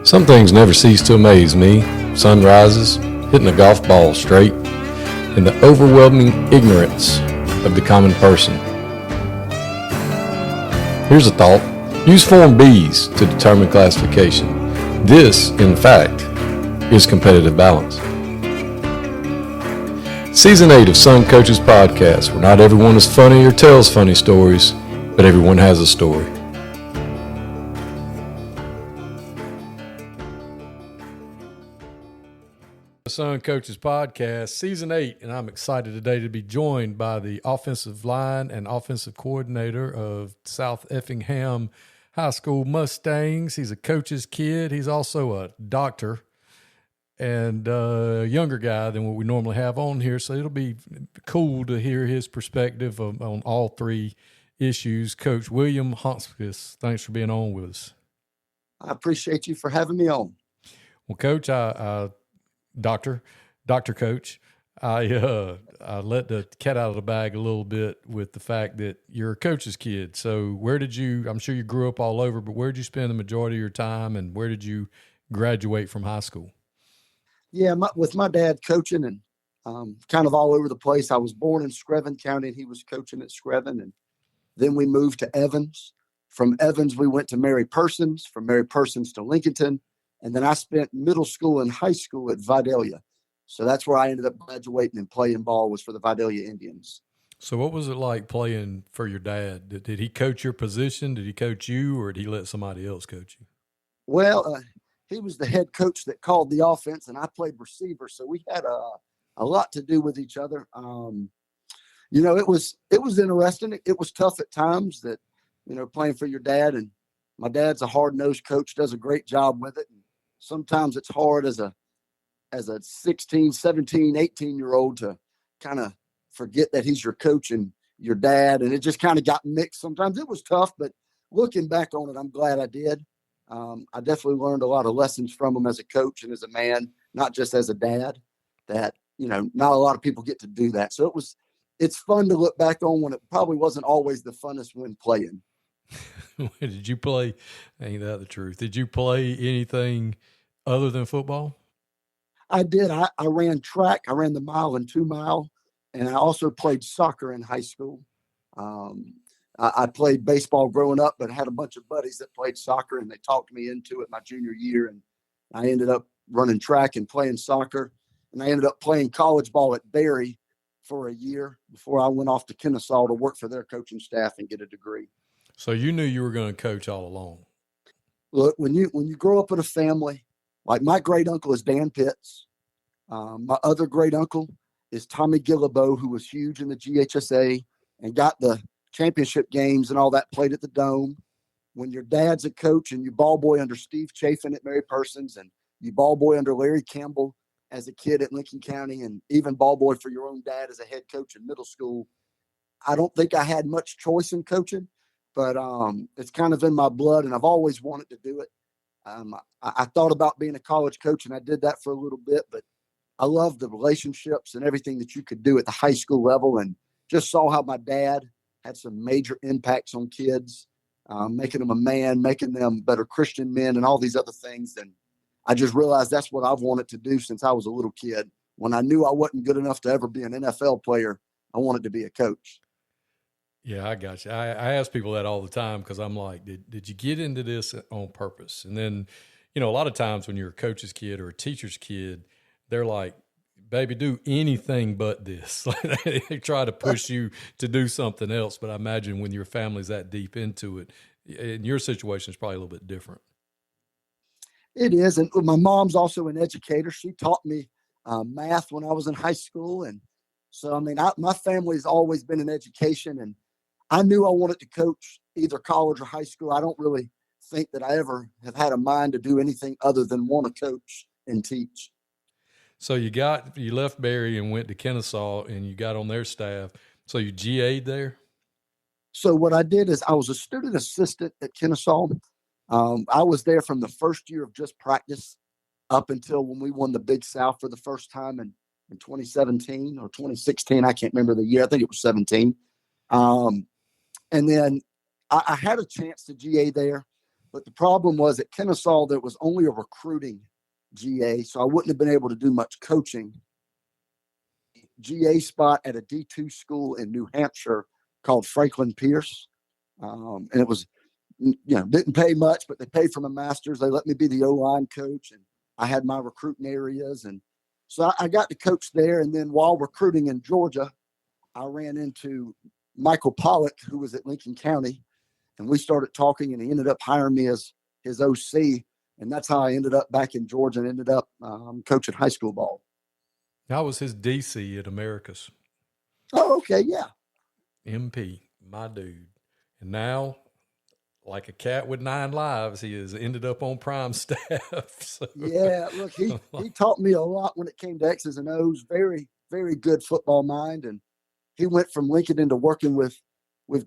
Some things never cease to amaze me. Sunrises, hitting a golf ball straight, and the overwhelming ignorance of the common person. Here's a thought. Use Form Bs to determine classification. This, in fact, is competitive balance. Season 8 of Some Coaches Podcast, where not everyone is funny or tells funny stories, but everyone has a story. Some Coaches Podcast, Season 8, and I'm excited today to be joined by the offensive line and offensive coordinator of South Effingham High School Mustangs. He's a coach's kid. He's also a doctor and a younger guy than what we normally have on here, so it'll be cool to hear his perspective on all three issues. Coach William Chomskis, thanks for being on with us. I appreciate you for having me on. Well, Coach, Doctor Coach, I let the cat out of the bag a little bit with the fact that you're a coach's kid. So I'm sure you grew up all over, but where did you spend the majority of your time, and where did you graduate from high school? Yeah, with my dad coaching and kind of all over the place. I was born in Screven County, and he was coaching at Screven. And then we moved to Evans. From Evans, we went to Mary Persons, from Mary Persons to Lincolnton. And then I spent middle school and high school at Vidalia. So that's where I ended up graduating and playing ball, was for the Vidalia Indians. So what was it like playing for your dad? Did he coach your position? Did he coach you, or did he let somebody else coach you? Well, he was the head coach that called the offense, and I played receiver. So we had a lot to do with each other. It was interesting. It was tough at times that, playing for your dad. And my dad's a hard-nosed coach, does a great job with it. And sometimes it's hard as a 16, 17, 18-year-old to kind of forget that he's your coach and your dad. And it just kind of got mixed. Sometimes it was tough, but looking back on it, I'm glad I did. I definitely learned a lot of lessons from him as a coach and as a man, not just as a dad, that, not a lot of people get to do that. So it's fun to look back on when it probably wasn't always the funnest when playing. Did you play? Ain't that the truth? Did you play anything other than football? I did. I ran track. I ran the mile and 2 mile, and I also played soccer in high school. I played baseball growing up, but I had a bunch of buddies that played soccer, and they talked me into it my junior year, and I ended up running track and playing soccer, and I ended up playing college ball at Berry for a year before I went off to Kennesaw to work for their coaching staff and get a degree. So you knew you were going to coach all along. Look, when you grow up in a family, like my great uncle is Dan Pitts. My other great uncle is Tommy Gillibo, who was huge in the GHSA and got the championship games and all that played at the Dome. When your dad's a coach and you ball boy under Steve Chafin at Mary Persons, and you ball boy under Larry Campbell as a kid at Lincoln County, and even ball boy for your own dad as a head coach in middle school, I don't think I had much choice in coaching. But it's kind of in my blood, and I've always wanted to do it. I thought about being a college coach, and I did that for a little bit, but I love the relationships and everything that you could do at the high school level, and just saw how my dad had some major impacts on kids, making them a man, making them better Christian men, and all these other things. And I just realized that's what I've wanted to do since I was a little kid. When I knew I wasn't good enough to ever be an NFL player, I wanted to be a coach. Yeah, I got you. I ask people that all the time because I'm like, did you get into this on purpose? And then, a lot of times when you're a coach's kid or a teacher's kid, they're like, baby, do anything but this. They try to push you to do something else. But I imagine when your family's that deep into it, in your situation, it's probably a little bit different. It is. And my mom's also an educator. She taught me math when I was in high school. And so, my family's always been in education, and I knew I wanted to coach either college or high school. I don't really think that I ever have had a mind to do anything other than want to coach and teach. So you left Berry and went to Kennesaw, and you got on their staff. So you GA'd there? So what I did is I was a student assistant at Kennesaw. I was there from the first year of just practice up until when we won the Big South for the first time in 2017 or 2016. I can't remember the year. I think it was 17. And then I had a chance to GA there, But the problem was at Kennesaw, there was only a recruiting GA, so I wouldn't have been able to do much coaching. GA spot at a D2 school in New Hampshire called Franklin Pierce. And it was, didn't pay much, but they paid for my master's. They let me be the O-line coach, and I had my recruiting areas. And so I got to coach there. And then while recruiting in Georgia, I ran into Michael Pollock, who was at Lincoln County, and we started talking, and he ended up hiring me as his OC. And that's how I ended up back in Georgia and ended up coaching high school ball. I was his DC at Americas. Oh, okay, yeah. MP, my dude. And now, like a cat with 9 lives, he has ended up on prime staff. So. Yeah, look, he taught me a lot when it came to X's and O's. Very, very good football mind. And he went from Lincoln into working with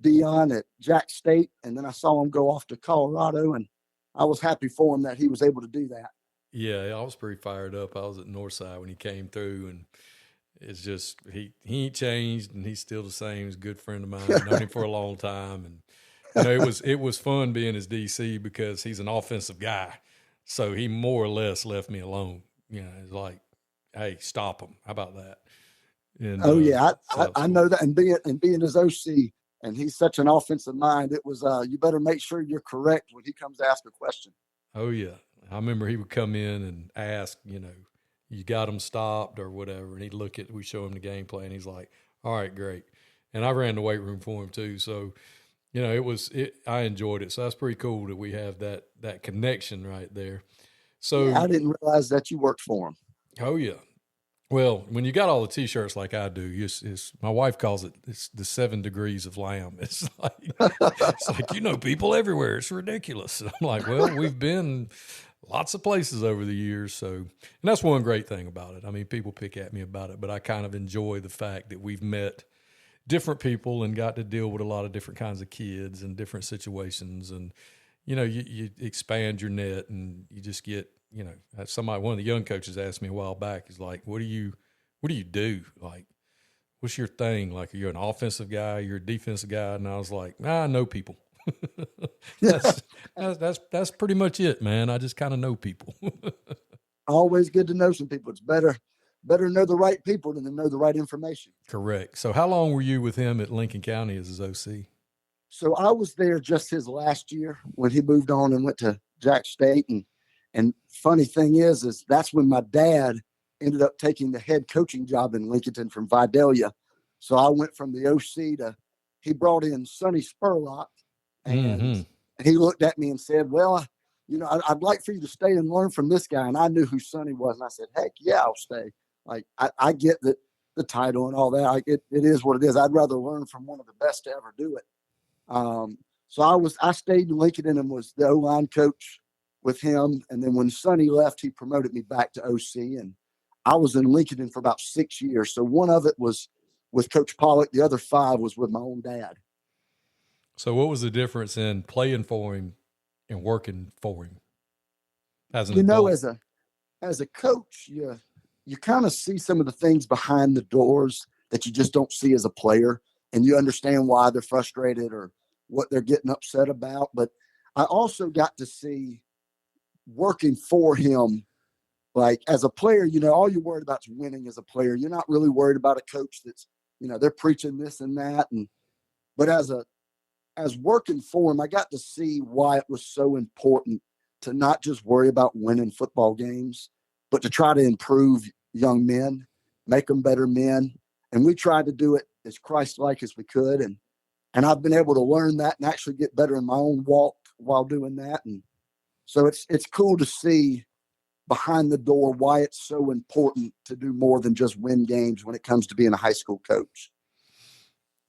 Dion at Jack State, and then I saw him go off to Colorado, and I was happy for him that he was able to do that. Yeah, I was pretty fired up. I was at Northside when he came through, and it's just he ain't changed, and he's still the same. He's a good friend of mine. I've known him for a long time, and it was fun being his DC because he's an offensive guy, so he more or less left me alone. It's like, hey, stop him. How about that? And, I know that, and being his OC. And he's such an offensive mind. It was, you better make sure you're correct when he comes to ask a question. Oh, yeah. I remember he would come in and ask, you got him stopped or whatever. And we show him the game plan. He's like, all right, great. And I ran the weight room for him too. So, I enjoyed it. So that's pretty cool that we have that connection right there. So yeah, I didn't realize that you worked for him. Oh, yeah. Well, when you got all the T-shirts like I do, my wife calls it's the 7 degrees of lamb. It's like people everywhere. It's ridiculous. And I'm like, well, we've been lots of places over the years. So, and that's one great thing about it. I mean, people pick at me about it, but I kind of enjoy the fact that we've met different people and got to deal with a lot of different kinds of kids and different situations. And, you expand your net and you just get, one of the young coaches asked me a while back, he's like, what do you do? Like, what's your thing? Like, are you an offensive guy? You're a defensive guy? And I was like, I know people. that's pretty much it, man. I just kind of know people. Always good to know some people. It's better to know the right people than to know the right information. Correct. So how long were you with him at Lincoln County as his OC? So I was there just his last year when he moved on and went to Jack State. And funny thing is that's when my dad ended up taking the head coaching job in Lincoln from Vidalia. So I went from the OC he brought in Sonny Spurlock, and he looked at me and said, well, I'd like for you to stay and learn from this guy. And I knew who Sonny was. And I said, heck yeah, I'll stay. Like, I get the title and all that. It is what it is. I'd rather learn from one of the best to ever do it. So I stayed in Lincoln and was the O-line coach with him. And then when Sonny left, he promoted me back to OC, and I was in Lincoln for about 6 years. So one of it was with Coach Pollock. The other 5 was with my own dad. So what was the difference in playing for him and working for him as an adult? As a coach, you kind of see some of the things behind the doors that you just don't see as a player, and you understand why they're frustrated or what they're getting upset about. But I also got to see working for him, like as a player, all you're worried about is winning as a player. You're not really worried about a coach that's, they're preaching this and that. But as working for him, I got to see why it was so important to not just worry about winning football games, but to try to improve young men, make them better men. And we tried to do it as Christ-like as we could. And I've been able to learn that and actually get better in my own walk while doing that. And so it's cool to see behind the door why it's so important to do more than just win games when it comes to being a high school coach.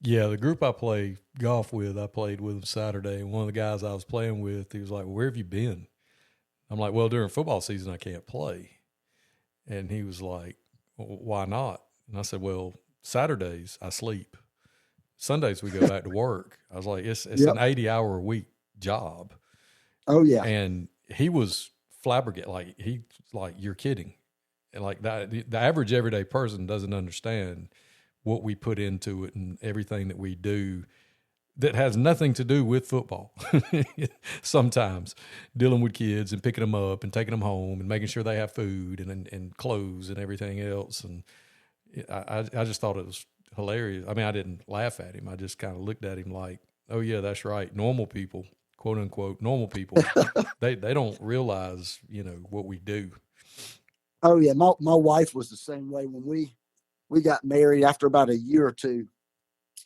Yeah, the group I play golf with, I played with them Saturday. And one of the guys I was playing with, he was like, well, where have you been? I'm like, well, during football season, I can't play. And he was like, well, why not? And I said, well, Saturdays I sleep. Sundays we go back to work. I was like, it's an 80-hour a week job. Oh yeah. And he was flabbergasted. Like you're kidding. And like that, the average everyday person doesn't understand what we put into it and everything that we do. that has nothing to do with football. Sometimes dealing with kids and picking them up and taking them home and making sure they have food and clothes and everything else. And I just thought it was hilarious. I mean, I didn't laugh at him. I just kind of looked at him like, oh yeah, that's right. Normal people, quote unquote, normal people, they don't realize, what we do. Oh yeah, my wife was the same way when we got married. After about a year or two,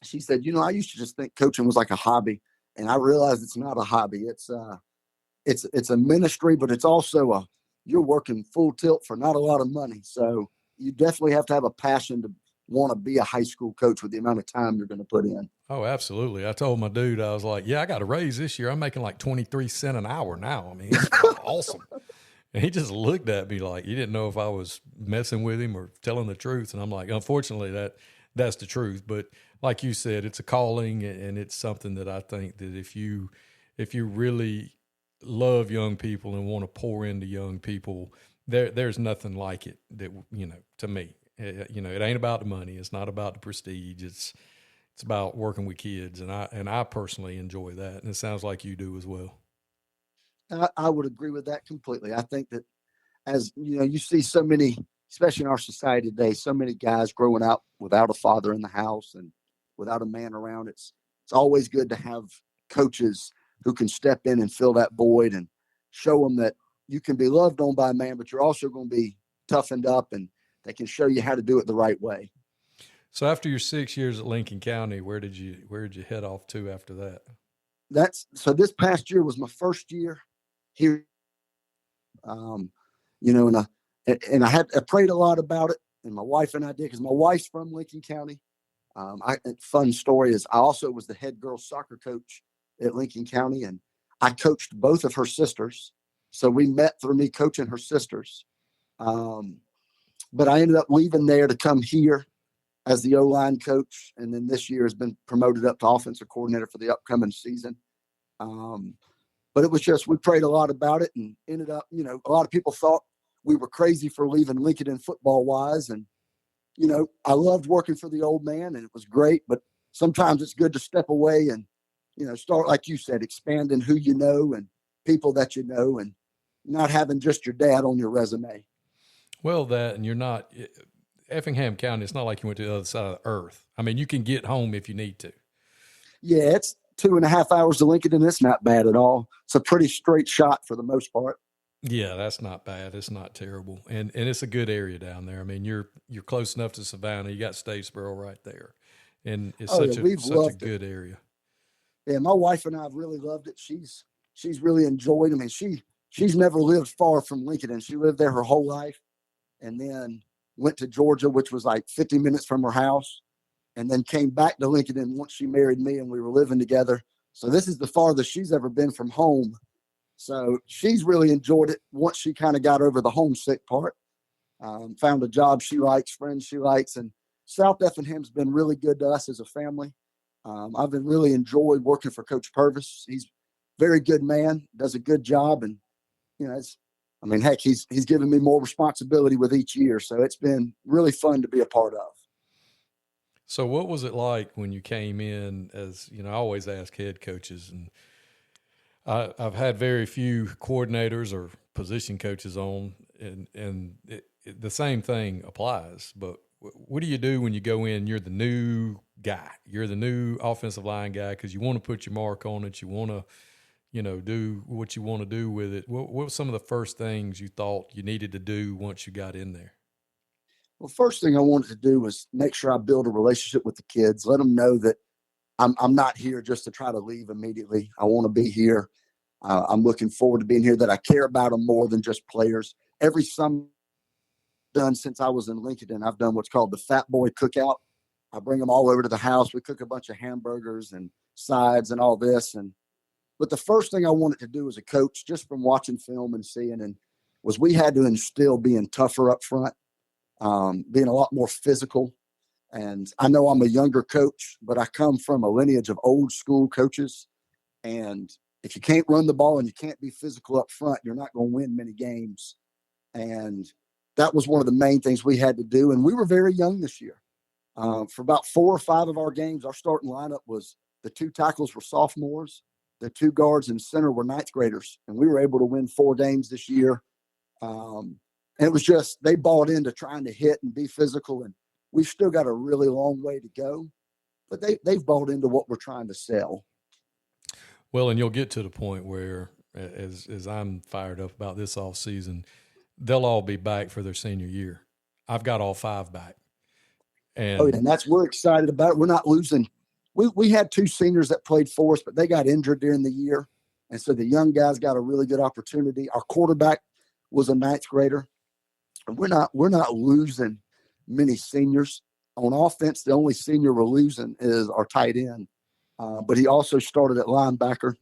she said, I used to just think coaching was like a hobby, and I realized it's not a hobby. It's a ministry, but it's also you're working full tilt for not a lot of money. So you definitely have to have a passion to want to be a high school coach with the amount of time you're going to put in. Oh, absolutely. I told my dude, I was like, yeah, I got a raise this year. I'm making like 23 cents an hour now. I mean, it's awesome. And he just looked at me like he didn't know if I was messing with him or telling the truth. And I'm like, unfortunately, that's the truth. But like you said, it's a calling, and it's something that I think that if you really love young people and want to pour into young people, there's nothing like it that, to me, it ain't about the money. It's not about the prestige. It's about working with kids. And I personally enjoy that. And it sounds like you do as well. I would agree with that completely. I think that, as you see so many, especially in our society today, so many guys growing up without a father in the house and without a man around. It's always good to have coaches who can step in and fill that void and show them that you can be loved on by a man, but you're also going to be toughened up, and they can show you how to do it the right way. So after your 6 years at Lincoln County, where did you head off to after that? So this past year was my first year here. And I prayed a lot about it, and my wife and I did, because my wife's from Lincoln County. Fun story is I also was the head girls soccer coach at Lincoln County, and I coached both of her sisters. So we met through me coaching her sisters. But I ended up leaving there to come here as the O-line coach, and then this year has been promoted up to offensive coordinator for the upcoming season. But it was just, we prayed a lot about it, and ended up, a lot of people thought we were crazy for leaving Lincoln in football wise. And, I loved working for the old man, and it was great, but sometimes it's good to step away and, start, like you said, expanding who you know and people that you know, and not having just your dad on your resume. Well, and you're not, Effingham County, it's not like you went to the other side of the earth. I mean, you can get home if you need to. Yeah, it's 2.5 hours to Lincoln, and it's not bad at all. It's a pretty straight shot for the most part. Yeah, that's not bad. It's not terrible. And it's a good area down there. I mean, you're close enough to Savannah. You got Statesboro right there. And it's such a good area. Yeah, my wife and I have really loved it. She's really enjoyed it. I mean, she's never lived far from Lincoln, and she lived there her whole life, and then went to Georgia, which was like 50 minutes from her house, and then came back to Lincoln. And once she married me and we were living together. So this is the farthest she's ever been from home. So she's really enjoyed it once she kind of got over the homesick part. Found a job she likes, friends she likes, and South Effingham's been really good to us as a family. I've been really enjoyed working for Coach Purvis. He's a very good man, does a good job, and heck, he's given me more responsibility with each year, so it's been really fun to be a part of. So what was it like when you came in? As I always ask head coaches, and I've had very few coordinators or position coaches on, and the same thing applies. But what do you do when you go in? You're the new guy. You're the new offensive line guy, because you want to put your mark on it. You want to, do what you want to do with it. What were some of the first things you thought you needed to do once you got in there? Well, first thing I wanted to do was make sure I build a relationship with the kids, let them know that I'm not here just to try to leave immediately. I want to be here. I'm looking forward to being here, that I care about them more than just players. Every summer done since I was in Lincoln, and I've done what's called the Fat Boy Cookout. I bring them all over to the house. We cook a bunch of hamburgers and sides and all this. But the first thing I wanted to do as a coach, just from watching film and seeing, was we had to instill being tougher up front, being a lot more physical. And I know I'm a younger coach, but I come from a lineage of old school coaches. And if you can't run the ball and you can't be physical up front, you're not going to win many games. And that was one of the main things we had to do. And we were very young this year. For about 4 or 5 of our games, our starting lineup was The 2 tackles were sophomores. The 2 guards and center were ninth graders, and we were able to win 4 games this year. And it was just they bought into trying to hit and be physical, and we've still got a really long way to go. But they've bought into what we're trying to sell. Well, and you'll get to the point where, as I'm fired up about this off season, they'll all be back for their senior year. I've got all 5 back. And that's we're excited about it. We're not losing. We had 2 seniors that played for us, but they got injured during the year. And so the young guys got a really good opportunity. Our quarterback was a 9th grader. And we're not losing many seniors. On offense, the only senior we're losing is our tight end. But he also started at linebacker,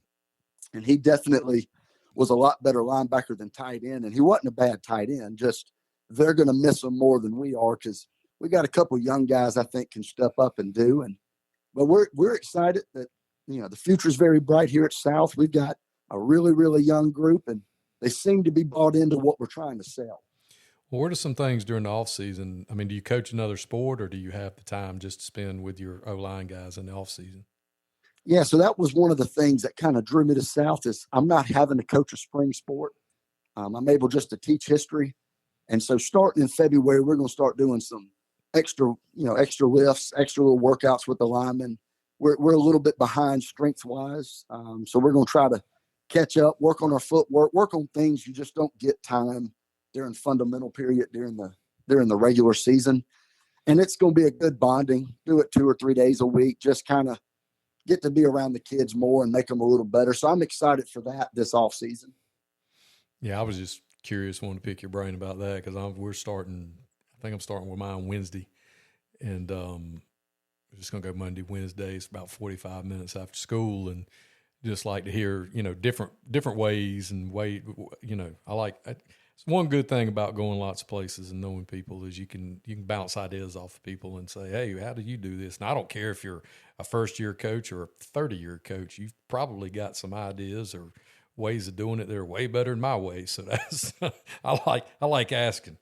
and he definitely was a lot better linebacker than tight end. And he wasn't a bad tight end. Just they're going to miss him more than we are because we got a couple young guys I think can step up and do. But we're excited that the future is very bright here at South. We've got a really, really young group, and they seem to be bought into what we're trying to sell. Well, what are some things during the off season? I mean, do you coach another sport, or do you have the time just to spend with your O-line guys in the off season? Yeah, so that was one of the things that kind of drew me to South is I'm not having to coach a spring sport. I'm able just to teach history. And so starting in February, we're going to start doing some extra lifts, extra little workouts with the linemen. We're a little bit behind strength-wise. So we're going to try to catch up, work on our footwork, work on things you just don't get time during fundamental period during the regular season. And it's going to be a good bonding. Do it 2 or 3 days a week, just kind of get to be around the kids more and make them a little better. So I'm excited for that this off season. Yeah, I was just curious, wanted to pick your brain about that because I'm starting with mine Wednesday, and I'm just going to go Monday, Wednesdays, about 45 minutes after school, and just like to hear, different ways and it's one good thing about going lots of places and knowing people is you can bounce ideas off of people and say, hey, how do you do this? And I don't care if you're a first-year coach or a 30-year coach. You've probably got some ideas or ways of doing it that are way better than my way. So that's I like asking.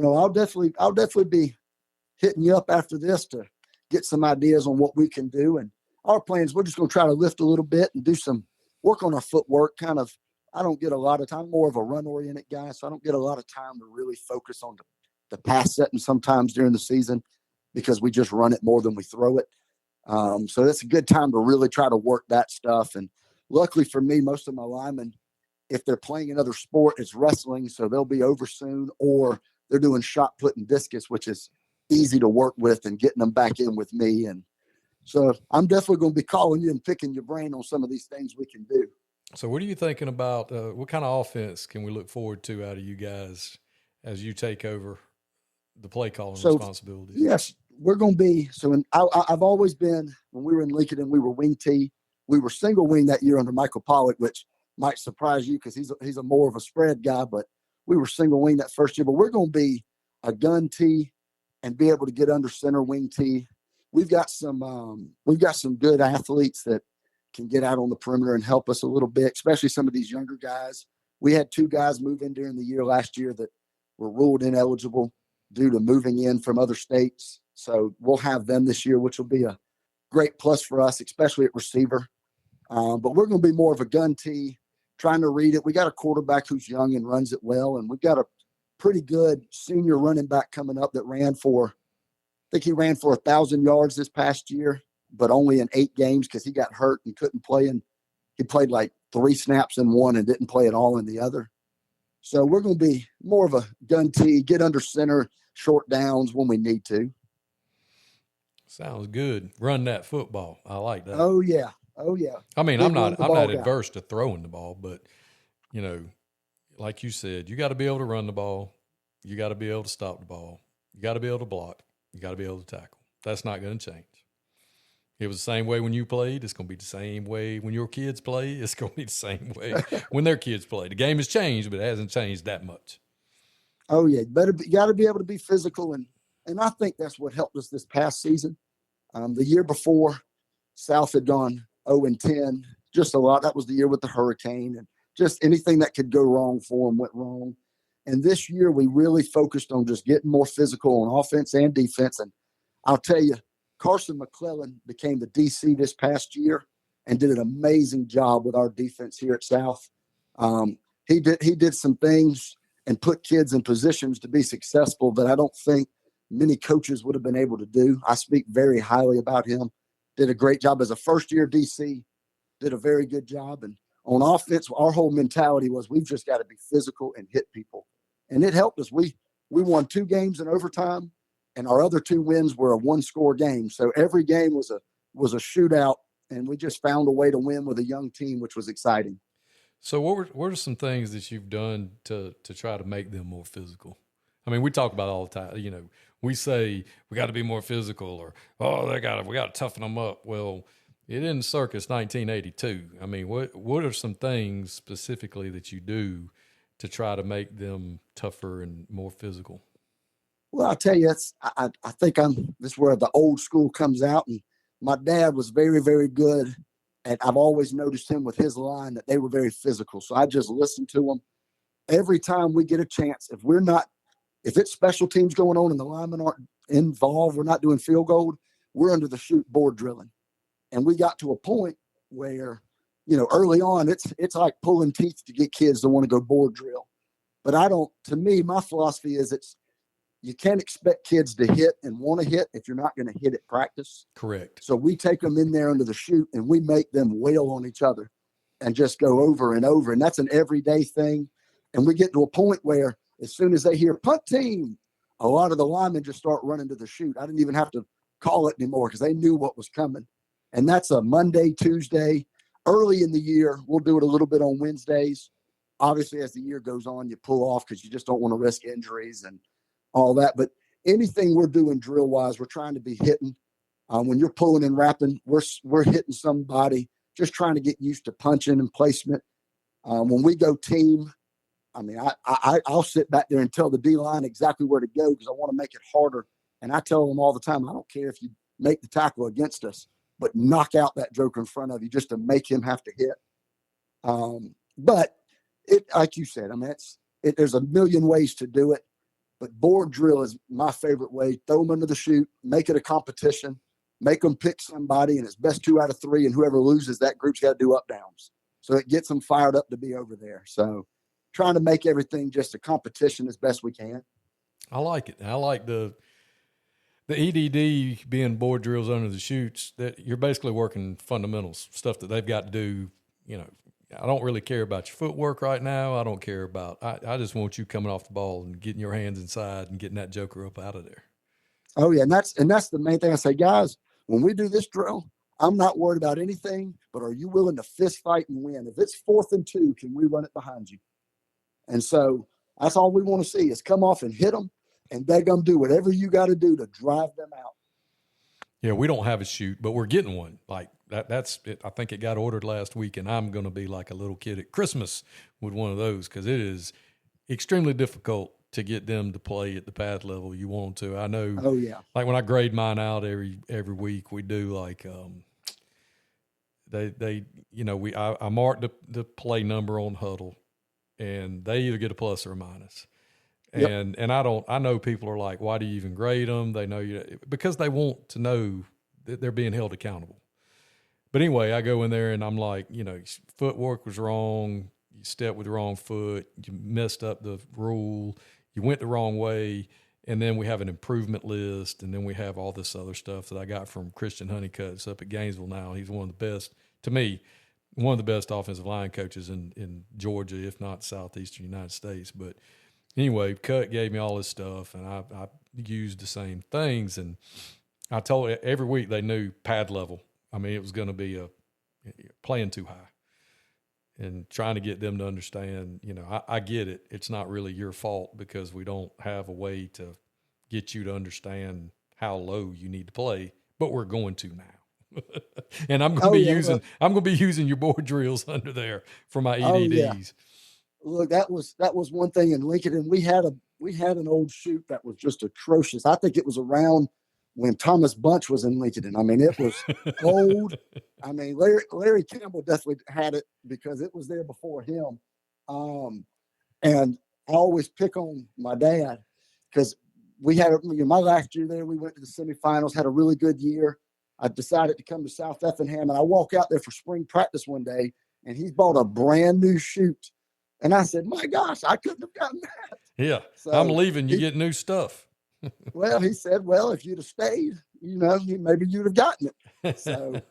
I'll definitely be hitting you up after this to get some ideas on what we can do. And our plans, we're just going to try to lift a little bit and do some work on our footwork. Kind of, I don't get a lot of time, more of a run-oriented guy, so I don't get a lot of time to really focus on the pass setting sometimes during the season because we just run it more than we throw it. So that's a good time to really try to work that stuff. And luckily for me, most of my linemen, if they're playing another sport, it's wrestling, so they'll be over soon, or they're doing shot put and discus, which is easy to work with and getting them back in with me. And so I'm definitely going to be calling you and picking your brain on some of these things we can do. So what are you thinking about? What kind of offense can we look forward to out of you guys as you take over the play calling responsibilities? Yes, we're going to be. So I've always been, when we were in Lincoln and we were wing T, we were single wing that year under Michael Pollock, which might surprise you because he's a more of a spread guy, but we were single wing that first year. But we're going to be a gun T and be able to get under center wing T. We've got some good athletes that can get out on the perimeter and help us a little bit, especially some of these younger guys. We had 2 guys move in during the year last year that were ruled ineligible due to moving in from other states. So we'll have them this year, which will be a great plus for us, especially at receiver. But we're going to be more of a gun T, trying to read it. We got a quarterback who's young and runs it well, and we've got a pretty good senior running back coming up that ran for 1,000 yards this past year, but only in 8 games because he got hurt and couldn't play. And he played like 3 snaps in one and didn't play at all in the other. So we're going to be more of a gun T, get under center, short downs when we need to. Sounds good. Run that football. I like that. Oh yeah. I mean, I'm not adverse to throwing the ball, but like you said, you got to be able to run the ball. You got to be able to stop the ball. You got to be able to block. You got to be able to tackle. That's not going to change. It was the same way when you played. It's going to be the same way when your kids play. It's going to be the same way when their kids play. The game has changed, but it hasn't changed that much. Oh yeah, you got to be able to be physical, and I think that's what helped us this past season. The year before, South had gone 0-10, just a lot. That was the year with the hurricane, and just anything that could go wrong for them went wrong. And this year, we really focused on just getting more physical on offense and defense. And I'll tell you, Carson McClellan became the DC this past year and did an amazing job with our defense here at South. He did some things and put kids in positions to be successful that I don't think many coaches would have been able to do. I speak very highly about him. Did a great job as a first-year DC, did a very good job. And on offense, our whole mentality was we've just got to be physical and hit people. And it helped us. We won 2 games in overtime, and our other 2 wins were a one-score game. So every game was a shootout, and we just found a way to win with a young team, which was exciting. So what are some things that you've done to try to make them more physical? I mean, we talk about it all the time. You know, we say we got to be more physical, or we got to toughen them up. Well, it didn't circus 1982. I mean, what are some things specifically that you do to try to make them tougher and more physical? Well, I'll tell you, I think this is where the old school comes out. And my dad was very, very good. And I've always noticed him with his line that they were very physical. So I just listened to them. Every time we get a chance, if it's special teams going on and the linemen aren't involved, we're not doing field goal, we're under the chute board drilling. And we got to a point where, early on, it's like pulling teeth to get kids to want to go board drill. But to me, my philosophy is you can't expect kids to hit and want to hit if you're not going to hit at practice. Correct. So we take them in there under the chute and we make them wail on each other and just go over and over. And that's an everyday thing. And we get to a point where as soon as they hear punt team, a lot of the linemen just start running to the chute. I didn't even have to call it anymore because they knew what was coming. And that's a Monday, Tuesday. Early in the year, we'll do it a little bit on Wednesdays. Obviously, as the year goes on, you pull off because you just don't want to risk injuries and all that. But anything we're doing drill-wise, we're trying to be hitting. When you're pulling and wrapping, we're hitting somebody, just trying to get used to punching and placement. When we go team, I mean, I'll sit back there and tell the D-line exactly where to go because I want to make it harder. And I tell them all the time, I don't care if you make the tackle against us, but knock out that joker in front of you just to make him have to hit. But like you said, I mean, there's a million ways to do it. But board drill is my favorite way. Throw them under the chute, make it a competition, make them pick somebody, and it's best 2 out of 3, and whoever loses, that group's got to do up downs. So it gets them fired up to be over there. So trying to make everything just a competition as best we can. I like it. I like the EDD being board drills under the chutes, that you're basically working fundamentals, stuff that they've got to do. I don't really care about your footwork right now. I don't care about, I just want you coming off the ball and getting your hands inside and getting that joker up out of there. Oh yeah. And that's the main thing I say, guys, when we do this drill, I'm not worried about anything, but are you willing to fist fight and win? If it's 4th and 2, can we run it behind you? And so that's all we want to see is come off and hit them, and they're going to do whatever you got to do to drive them out. Yeah, we don't have a chute, but we're getting one. Like that's it. I think it got ordered last week, and I'm going to be like a little kid at Christmas with one of those because it is extremely difficult to get them to play at the pad level you want to. I know. Oh yeah. Like when I grade mine out every week, we do like I mark the play number on Huddle, and they either get a plus or a minus. And I know people are like, why do you even grade them? They know because they want to know that they're being held accountable. But anyway, I go in there and I'm like, footwork was wrong. You stepped with the wrong foot. You messed up the rule. You went the wrong way. And then we have an improvement list. And then we have all this other stuff that I got from Christian Honeycutt's up at Gainesville now. He's one of the best, to me, one of the best offensive line coaches in Georgia, if not Southeastern United States. But anyway, Cut gave me all this stuff, and I used the same things. And I told every week they knew pad level. I mean, it was going to be playing too high, and trying to get them to understand, I get it. It's not really your fault because we don't have a way to get you to understand how low you need to play, but we're going to now. And I'm going to be using your board drills under there for my EDDs. Oh, yeah. Look, that was one thing in Lincoln, and we had an old chute that was just atrocious. I think it was around when Thomas Bunch was in Lincoln. And I mean, it was old. I mean, Larry Campbell definitely had it because it was there before him. And I always pick on my dad because we had my last year there. We went to the semifinals, had a really good year. I decided to come to South Effingham, and I walk out there for spring practice one day, and he's bought a brand new chute. And I said, "My gosh, I couldn't have gotten that." Yeah, So I'm leaving. You get new stuff. well, he said, "Well, if you'd have stayed, maybe you'd have gotten it." So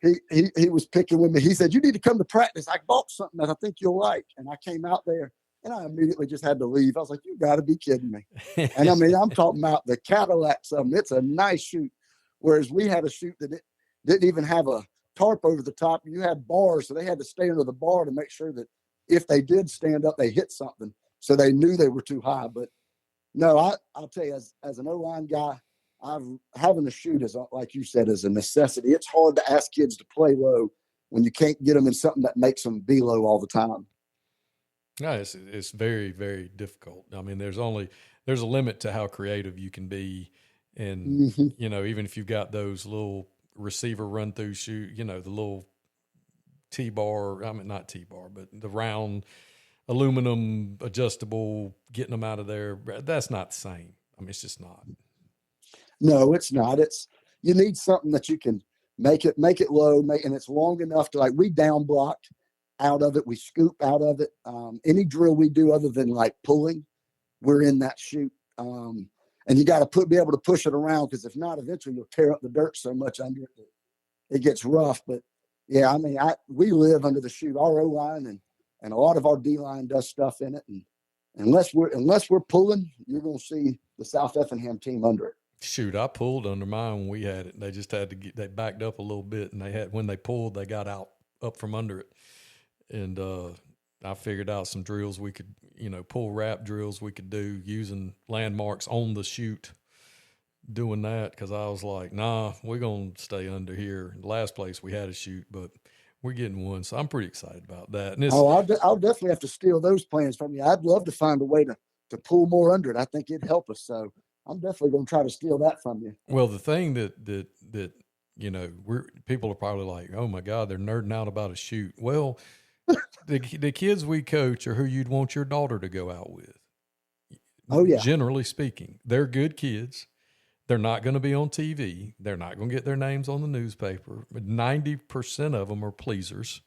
he was picking with me. He said, "You need to come to practice. I bought something that I think you'll like." And I came out there, and I immediately just had to leave. I was like, "You got to be kidding me!" And I mean, I'm talking about the Cadillacs of them. It's a nice chute, whereas we had a chute that it didn't even have a tarp over the top. You had bars, so they had to stay under the bar to make sure that if they did stand up, they hit something, so they knew they were too high. But no, I'll tell you, as an O-line guy, having a chute is, like you said, is a necessity. It's hard to ask kids to play low when you can't get them in something that makes them be low all the time. No, it's very, very difficult. I mean, there's a limit to how creative you can be, and even if you've got those little receiver run through chute, the little T-bar. I mean, not T-bar, but the round aluminum adjustable, getting them out of there. That's not the same. I mean, it's just not. No, it's not. You need something that you can make it low, and it's long enough to, like, we down block out of it, we scoop out of it. Any drill we do other than like pulling, we're in that chute. And you got to be able to push it around, because if not, eventually you'll tear up the dirt so much under it that it gets rough. But yeah, I mean, we live under the chute. Our O line and a lot of our D line does stuff in it, and unless we're pulling, you're going to see the South Effingham team under it. Shoot, I pulled under mine when we had it. They just had to they backed up a little bit, and when they pulled, they got up from under it. And I figured out some drills we could, pull wrap drills we could do using landmarks on the chute, doing that, because I was like, nah, we're going to stay under here. The last place we had a chute, but we're getting one. So I'm pretty excited about that. And I'll definitely have to steal those plans from you. I'd love to find a way to pull more under it. I think it'd help us. So I'm definitely going to try to steal that from you. Well, the thing that people are probably like, oh my God, they're nerding out about a chute. Well, the kids we coach are who you'd want your daughter to go out with. Oh yeah. Generally speaking, they're good kids. They're not going to be on TV. They're not going to get their names on the newspaper. 90% of them are pleasers.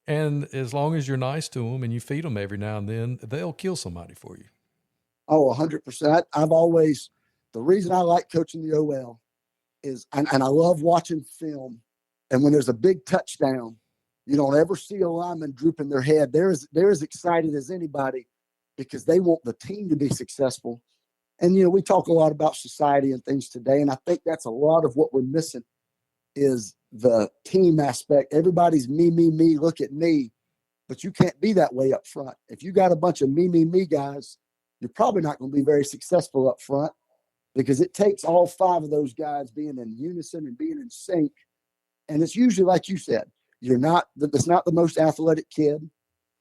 And as long as you're nice to them and you feed them every now and then, they'll kill somebody for you. Oh, 100%. The reason I like coaching the OL is, and I love watching film. And when there's a big touchdown, you don't ever see a lineman drooping their head. They're as excited as anybody, because they want the team to be successful. And, we talk a lot about society and things today, and I think that's a lot of what we're missing is the team aspect. Everybody's me, look at me, but you can't be that way up front. If you got a bunch of me guys, you're probably not going to be very successful up front, because it takes all five of those guys being in unison and being in sync. And it's usually, like you said, it's not the most athletic kid.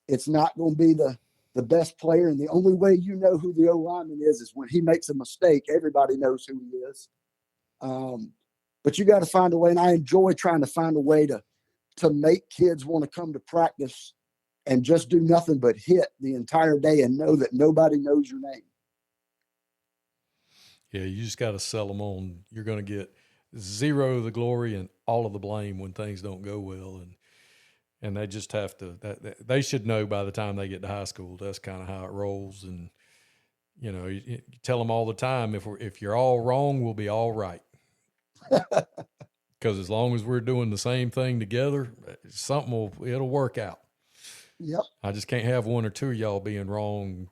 It's not going to be the best player. And the only way you know who the O-lineman is when he makes a mistake. Everybody knows who he is. But you got to find a way. And I enjoy trying to find a way to make kids want to come to practice and just do nothing but hit the entire day and know that nobody knows your name. Yeah, you just got to sell them on. You're going to get zero of the glory and all of the blame when things don't go well. And they just have to, they should know by the time they get to high school, that's kind of how it rolls. And, you tell them all the time, if you're all wrong, we'll be all right. Because as long as we're doing the same thing together, it'll work out. Yep. I just can't have one or two of y'all being wrong,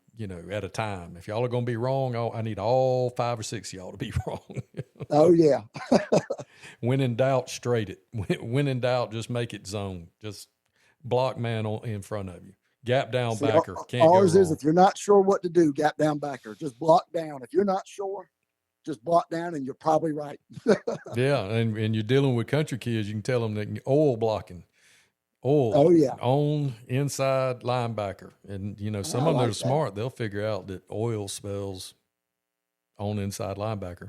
at a time. If y'all are going to be wrong, I need all 5 or 6 of y'all to be wrong. Oh yeah. When in doubt, straight it. When in doubt, just make it zone. Just block man in front of you. Gap down backer. Can't go wrong. Ours is, if you're not sure what to do, gap down backer. Just block down. If you're not sure, just block down, and you're probably right. Yeah, and you're dealing with country kids. You can tell them that oil blocking. Oh yeah. On inside linebacker. And, some of them that are smart, they'll figure out that oil spells on inside linebacker.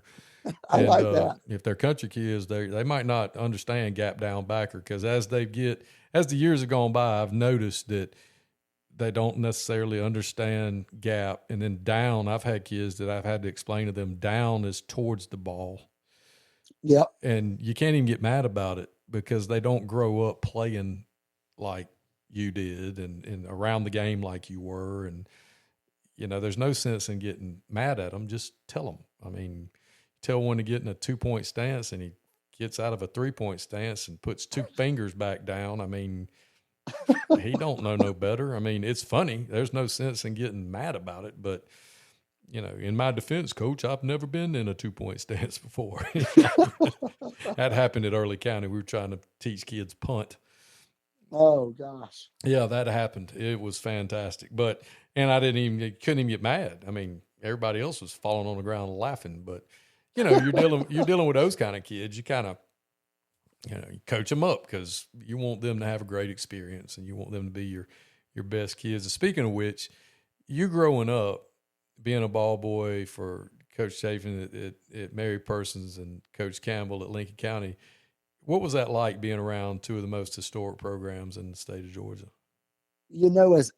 I like that. If they're country kids, they might not understand gap down backer, because as the years have gone by, I've noticed that they don't necessarily understand gap. And then down, I've had kids that I've had to explain to them down is towards the ball. Yep. And you can't even get mad about it because they don't grow up playing like you did and around the game like you were. And, there's no sense in getting mad at them. Just tell them. I mean, tell one to get in a 2-point stance and he gets out of a 3-point stance and puts 2 fingers back down. I mean, he don't know no better. I mean, it's funny. There's no sense in getting mad about it. But, in my defense, Coach, I've never been in a 2-point stance before. That happened at Early County. We were trying to teach kids punt. Oh, gosh. Yeah, that happened. It was fantastic. And I couldn't even get mad. I mean, everybody else was falling on the ground laughing. But, you're dealing with those kind of kids. You kind of, you coach them up because you want them to have a great experience and you want them to be your best kids. And speaking of which, you growing up, being a ball boy for Coach Chafin at Mary Persons and Coach Campbell at Lincoln County, what was that like being around 2 of the most historic programs in the state of Georgia?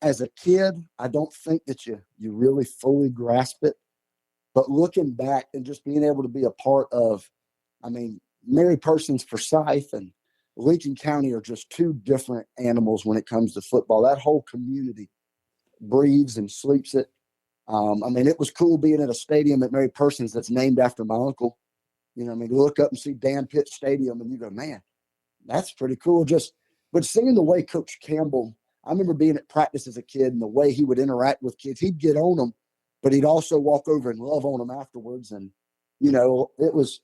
As a kid, I don't think that you really fully grasp it. But looking back and just being able to be a part of, Mary Persons, Forsyth, and Lincoln County are just 2 different animals when it comes to football. That whole community breathes and sleeps it. It was cool being at a stadium at Mary Persons that's named after my uncle. Look up and see Dan Pitt Stadium and you go, man, that's pretty cool. But seeing the way Coach Campbell, I remember being at practice as a kid and the way he would interact with kids, he'd get on them, but he'd also walk over and love on them afterwards. And, it was,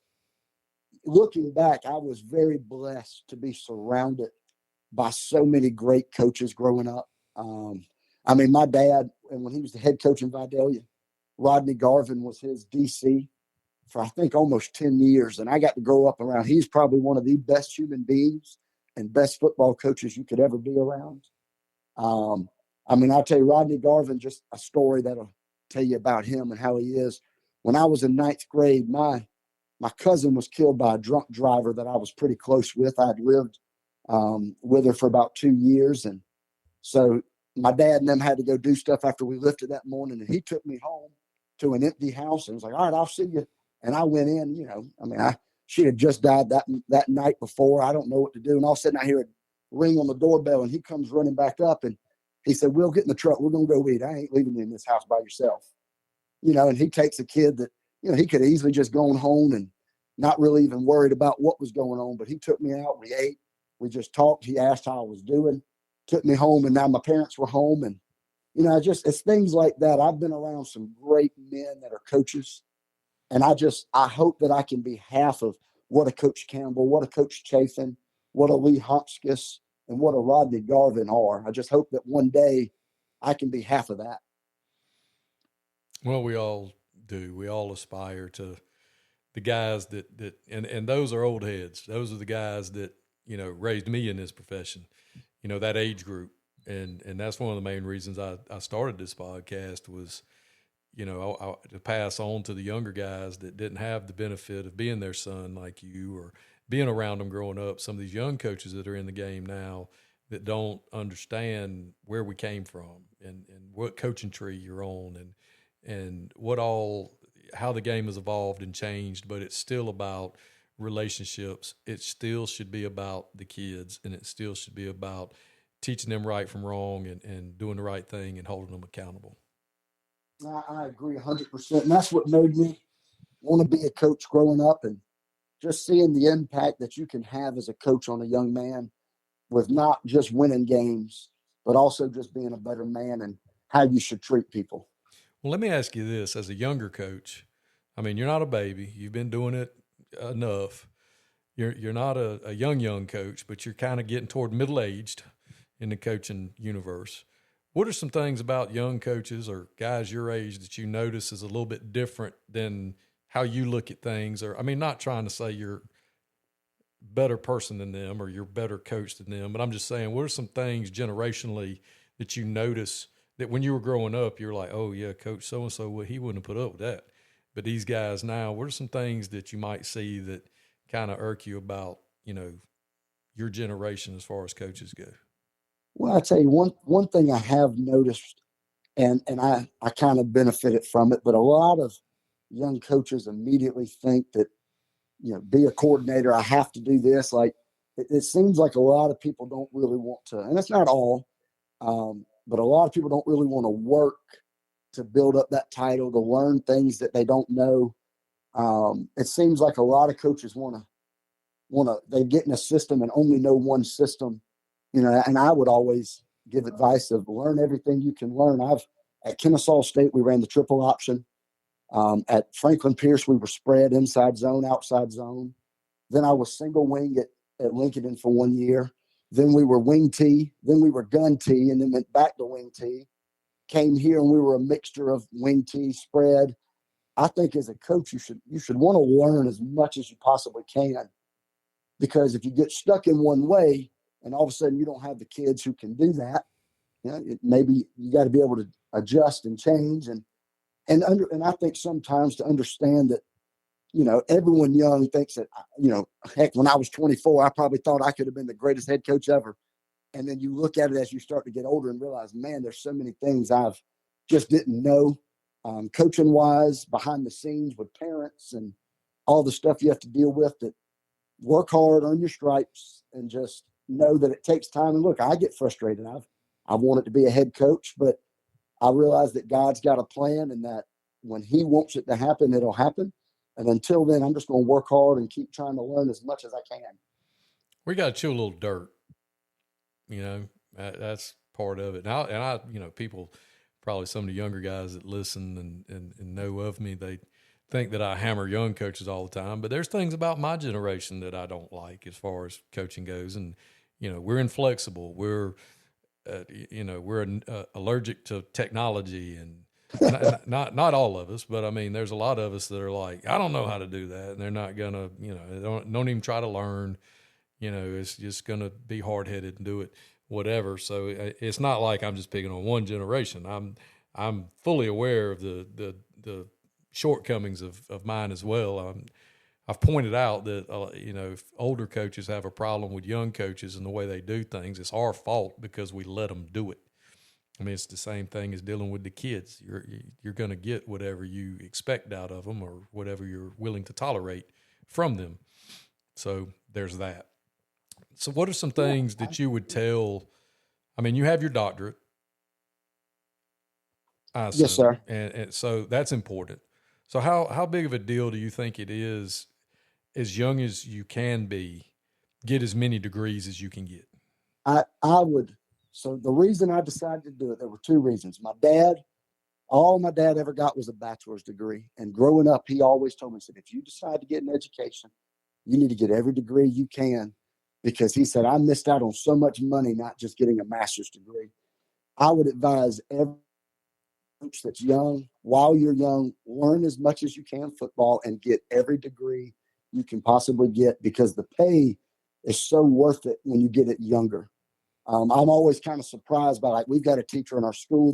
looking back, I was very blessed to be surrounded by so many great coaches growing up. My dad, and when he was the head coach in Vidalia, Rodney Garvin was his DC for, I think, almost 10 years. And I got to grow up around. He's probably one of the best human beings and best football coaches you could ever be around. I'll tell you, Rodney Garvin, just a story that'll tell you about him and how he is. When I was in 9th grade, my cousin was killed by a drunk driver that I was pretty close with. I'd lived with her for about 2 years. And so my dad and them had to go do stuff after we lifted that morning. And he took me home to an empty house and was like, all right, I'll see you. And I went in, she had just died that night before. I don't know what to do. And all of a sudden I hear a ring on the doorbell and he comes running back up and he said, we'll get in the truck. We're going to go eat. I ain't leaving you in this house by yourself. And he takes a kid that, he could have easily just gone home and not really even worried about what was going on. But he took me out. We ate. We just talked. He asked how I was doing, took me home. And now my parents were home. And, it's things like that. I've been around some great men that are coaches. And I hope that I can be half of what a Coach Campbell, what a Coach Chafin, what a Lee Chomskis, and what a Rodney Garvin are. I just hope that one day I can be half of that. Well, we all do. We all aspire to the guys that and those are old heads. Those are the guys that, raised me in this profession, that age group. And that's one of the main reasons I started this podcast was, to pass on to the younger guys that didn't have the benefit of being their son like you or being around them growing up. Some of these young coaches that are in the game now that don't understand where we came from and what coaching tree you're on and how the game has evolved and changed, but it's still about relationships. It still should be about the kids, and it still should be about teaching them right from wrong and doing the right thing and holding them accountable. I agree 100%. And that's what made me want to be a coach growing up, and just seeing the impact that you can have as a coach on a young man with not just winning games, but also just being a better man and how you should treat people. Well, let me ask you this. As a younger coach, you're not a baby. You've been doing it enough. You're not a young coach, but you're kind of getting toward middle-aged in the coaching universe. What are some things about young coaches or guys your age that you notice is a little bit different than how you look at things? Or, not trying to say you're a better person than them or you're a better coach than them, but I'm just saying, what are some things generationally that you notice that when you were growing up, you're like, oh, yeah, Coach so-and-so, well, he wouldn't have put up with that. But these guys now, what are some things that you might see that kind of irk you about, your generation as far as coaches go? Well, I tell you one thing I have noticed, and I kind of benefited from it, but a lot of young coaches immediately think that, be a coordinator, I have to do this. Like it seems like a lot of people don't really want to, and it's not all, but a lot of people don't really want to work to build up that title, to learn things that they don't know. It seems like a lot of coaches they get in a system and only know one system, and I would always give advice of learn everything you can learn. At Kennesaw State, we ran the triple option. At Franklin Pierce, we were spread inside zone, outside zone. Then I was single wing at Lincoln for 1 year. Then we were wing T. Then we were gun T, and then went back to wing T. Came here and we were a mixture of wing T, spread. I think as a coach, you should want to learn as much as you possibly can, because if you get stuck in one way and all of a sudden you don't have the kids who can do that, maybe you got to be able to adjust and change and I think sometimes to understand that, everyone young thinks that, heck, when I was 24, I probably thought I could have been the greatest head coach ever. And then you look at it as you start to get older and realize, man, there's so many things I've just didn't know, coaching wise, behind the scenes with parents and all the stuff you have to deal with. That work hard, earn your stripes, and just know that it takes time. And look, I get frustrated. I wanted to be a head coach, but I realize that God's got a plan, and that when He wants it to happen, it'll happen. And until then, I'm just going to work hard and keep trying to learn as much as I can. We got to chew a little dirt. That's part of it. And I, people, probably some of the younger guys that listen and know of me, they think that I hammer young coaches all the time. But there's things about my generation that I don't like as far as coaching goes. And, we're inflexible. We're allergic to technology, and not all of us, but I mean, there's a lot of us that are like, I don't know how to do that. And they're not gonna, they don't even try to learn, it's just going to be hard headed and do it, whatever. So it's not like I'm just picking on one generation. I'm fully aware of the shortcomings of mine as well. I've pointed out that, if older coaches have a problem with young coaches and the way they do things, it's our fault because we let them do it. I mean, it's the same thing as dealing with the kids. You're going to get whatever you expect out of them or whatever you're willing to tolerate from them. So there's that. So what are some things that you would tell? I mean, you have your doctorate. Yes, sir. And so that's important. So how big of a deal do you think it is, as young as you can be, get as many degrees as you can get? I would. So the reason I decided to do it, there were two reasons. All my dad ever got was a bachelor's degree. And growing up, he always told me, he said, if you decide to get an education, you need to get every degree you can, because he said, I missed out on so much money not just getting a master's degree. I would advise every coach that's young, while you're young, learn as much as you can football and get every degree you can possibly get, because the pay is so worth it when you get it younger. I'm always kind of surprised by, we've got a teacher in our school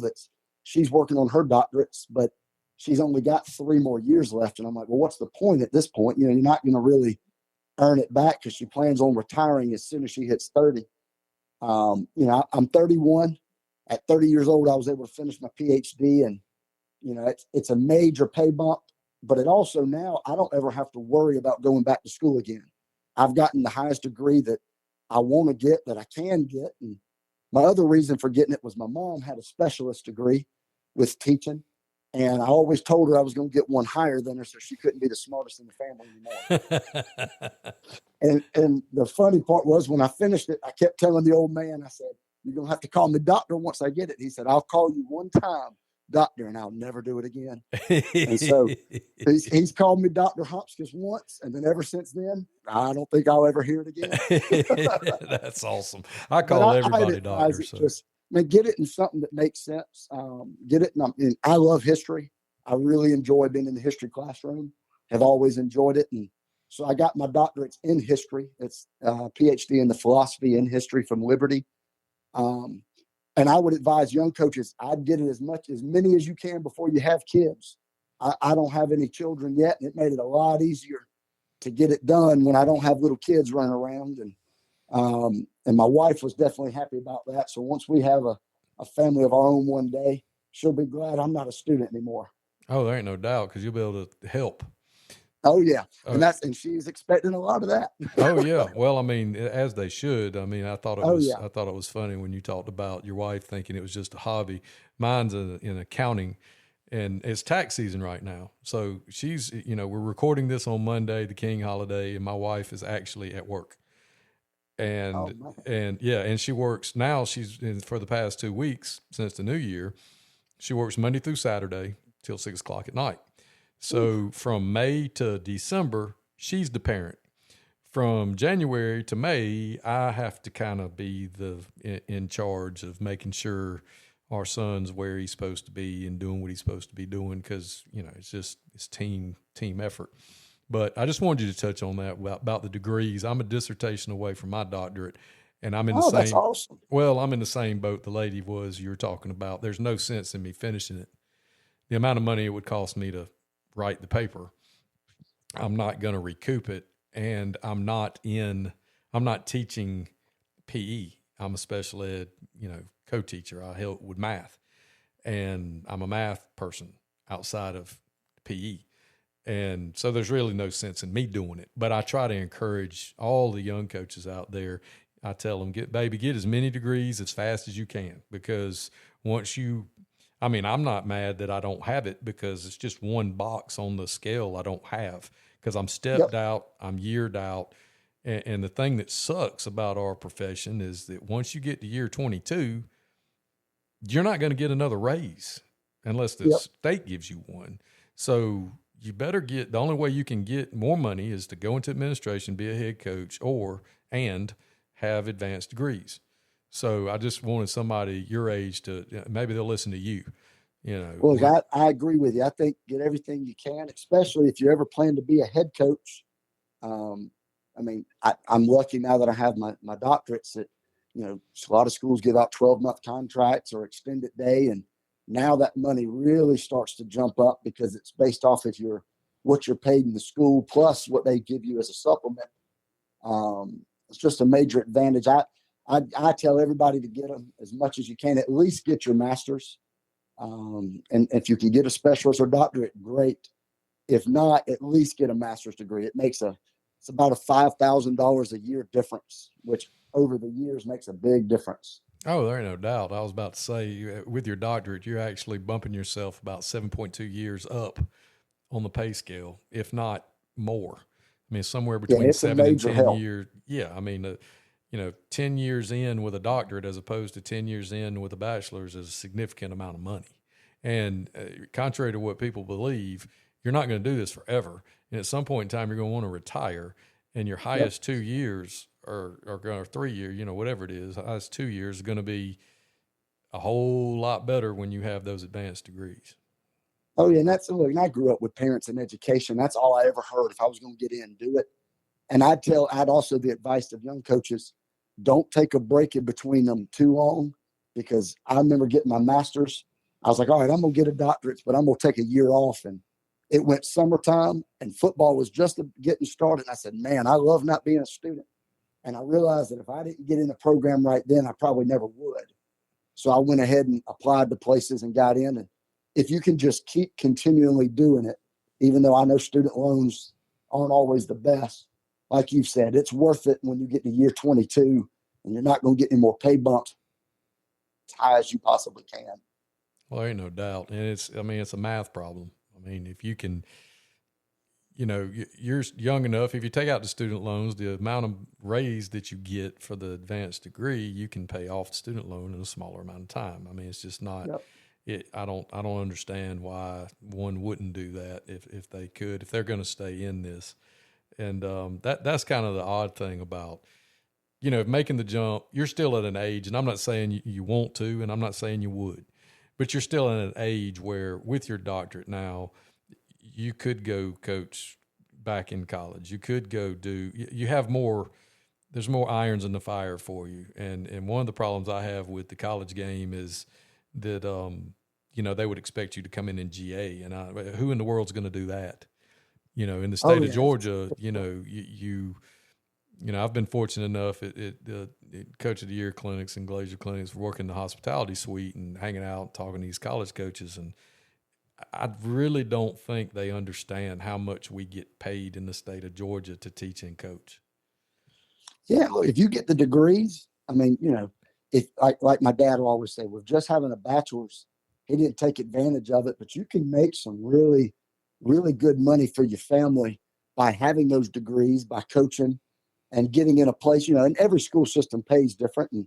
she's working on her doctorates, but she's only got 3 more years left. And I'm like, well, what's the point at this point? You're not going to really earn it back, because she plans on retiring as soon as she hits 30. I'm 31. At 30 years old, I was able to finish my PhD, and, it's a major pay bump, but it also, now I don't ever have to worry about going back to school again. I've gotten the highest degree that I want to get, that I can get. And my other reason for getting it was my mom had a specialist degree with teaching. And I always told her I was going to get one higher than her, so she couldn't be the smartest in the family anymore. and the funny part was, when I finished it, I kept telling the old man, I said, you're going to have to call me doctor once I get it. He said, I'll call you one time doctor, and I'll never do it again. And so he's called me Dr. Chomskis once, and then ever since then, I don't think I'll ever hear it again. That's awesome. I call everybody doctor. So. Just, get it in something that makes sense. Get it. And I love history. I really enjoy being in the history classroom. Have always enjoyed it. And so I got my doctorates in history. It's a PhD in the philosophy in history from Liberty. And I would advise young coaches, I'd get it as many as you can before you have kids. I don't have any children yet, and it made it a lot easier to get it done when I don't have little kids running around. And And my wife was definitely happy about that. So once we have a family of our own one day, she'll be glad I'm not a student anymore. Oh, there ain't no doubt because you'll be able to help. Oh yeah, and she's expecting a lot of that. Oh yeah. Well, I mean, as they should. I mean, Oh yeah. I thought it was funny when you talked about your wife thinking it was just a hobby. Mine's in accounting, and it's tax season right now. So she's, we're recording this on Monday, the King holiday, and my wife is actually at work. And and she works now. For the past 2 weeks since the new year, she works Monday through Saturday till 6 o'clock at night. So from May to December, she's the parent. From January to May, I have to kind of be in charge of making sure our son's where he's supposed to be and doing what he's supposed to be doing because it's team effort. But I just wanted you to touch on that about the degrees. I'm a dissertation away from my doctorate, and I'm in the same. That's awesome. Well, I'm in the same boat the lady was you were talking about. There's no sense in me finishing it. The amount of money it would cost me to write the paper, I'm not going to recoup it. And I'm not teaching PE. I'm a special ed, co-teacher. I help with math, and I'm a math person outside of PE. And so there's really no sense in me doing it, but I try to encourage all the young coaches out there. I tell them, get as many degrees as fast as you can, because I'm not mad that I don't have it because it's just one box on the scale I don't have. Because I'm stepped out, I'm yeared out. And the thing that sucks about our profession is that once you get to year 22, you're not going to get another raise unless the state gives you one. So you better the only way you can get more money is to go into administration, be a head coach, and have advanced degrees. So I just wanted somebody your age to, maybe they'll listen to you. Well, I agree with you. I think get everything you can, especially if you ever plan to be a head coach. I'm lucky now that I have my doctorates that, a lot of schools give out 12-month contracts or extended day. And now that money really starts to jump up because it's based off of what you're paid in the school plus what they give you as a supplement. It's just a major advantage. I tell everybody to get them as much as you can, at least get your master's. And if you can get a specialist or doctorate, great. If not, at least get a master's degree. It's about a $5,000 a year difference, which over the years makes a big difference. Oh, there ain't no doubt. I was about to say, with your doctorate, you're actually bumping yourself about 7.2 years up on the pay scale, if not more. I mean, somewhere between 7 and 10 years. Yeah, I mean, 10 years in with a doctorate as opposed to 10 years in with a bachelor's is a significant amount of money. And contrary to what people believe, you're not going to do this forever. And at some point in time, you're going to want to retire. And your highest 2 years or 3 years, whatever it is, highest 2 years is going to be a whole lot better when you have those advanced degrees. Oh, yeah. And I grew up with parents in education. That's all I ever heard. If I was going to get in, do it. And I'd also the advice of young coaches, don't take a break in between them too long, because I remember getting my master's. I was like, all right, I'm going to get a doctorate, but I'm going to take a year off. And it went summertime and football was just getting started. And I said, man, I love not being a student. And I realized that if I didn't get in the program right then, I probably never would. So I went ahead and applied to places and got in. And if you can just keep continually doing it, even though I know student loans aren't always the best, like you've said, it's worth it when you get to year 22 and you're not going to get any more pay bumps as high as you possibly can. Well, there ain't no doubt. And it's a math problem. I mean, if you can, you're young enough, if you take out the student loans, the amount of raise that you get for the advanced degree, you can pay off the student loan in a smaller amount of time. I mean, it's just not, I don't understand why one wouldn't do that if they could, if they're going to stay in this. And that's kind of the odd thing about, making the jump. You're still at an age, and I'm not saying you want to, and I'm not saying you would, but you're still at an age where with your doctorate now, you could go coach back in college. You could go you have more, there's more irons in the fire for you. And one of the problems I have with the college game is that, they would expect you to come in GA, and who in the world's going to do that? In the state of Georgia, I've been fortunate enough at Coach of the Year clinics and Glazier clinics, working the hospitality suite and hanging out, talking to these college coaches. And I really don't think they understand how much we get paid in the state of Georgia to teach and coach. Yeah, look, if you get the degrees, I mean, if like my dad will always say, with just having a bachelor's, he didn't take advantage of it, but you can make some really, really good money for your family by having those degrees, by coaching and getting in a place, and every school system pays different. And,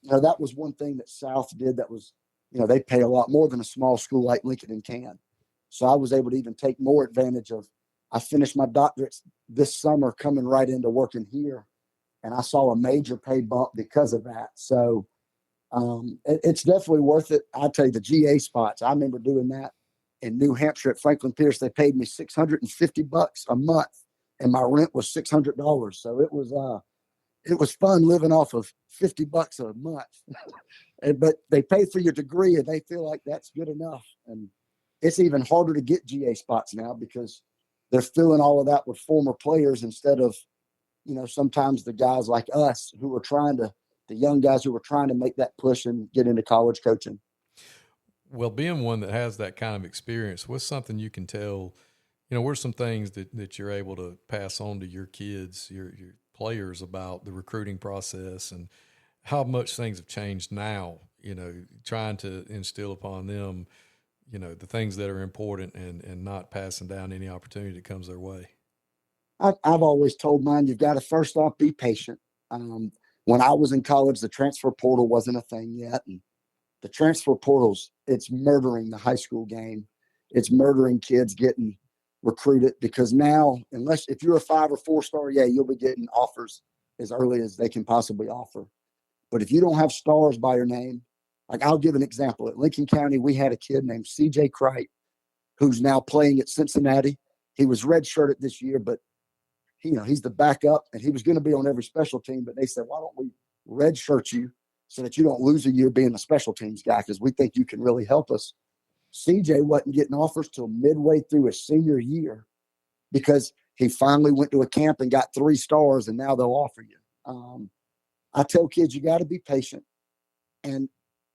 that was one thing that South did that was, they pay a lot more than a small school like Lincoln can. So I was able to even take more advantage of, I finished my doctorate this summer coming right into working here. And I saw a major pay bump because of that. So it's definitely worth it. I'll tell you, the GA spots, I remember doing that in New Hampshire at Franklin Pierce. They paid me $650 a month, and my rent was $600. So it was fun living off of $50 a month. But they pay for your degree, and they feel like that's good enough. And it's even harder to get GA spots now because they're filling all of that with former players instead of, sometimes the guys like us who are the young guys who are trying to make that push and get into college coaching. Well, being one that has that kind of experience, what's something you can tell, what are some things that you're able to pass on to your kids, your players, about the recruiting process and how much things have changed now, trying to instill upon them, the things that are important and not passing down any opportunity that comes their way? I've always told mine, you've got to first off be patient. When I was in college, the transfer portal wasn't a thing yet. And the transfer portals, it's murdering the high school game. It's murdering kids getting recruited because now, if you're a 5 or 4 star, yeah, you'll be getting offers as early as they can possibly offer. But if you don't have stars by your name, like I'll give an example. At Lincoln County, we had a kid named CJ Cripe, who's now playing at Cincinnati. He was redshirted this year, but he's the backup, and he was going to be on every special team, but they said, why don't we redshirt you so that you don't lose a year being a special teams guy, because we think you can really help us. CJ wasn't getting offers till midway through his senior year because he finally went to a camp and got 3 stars, and now they'll offer you. I tell kids, you got to be patient. And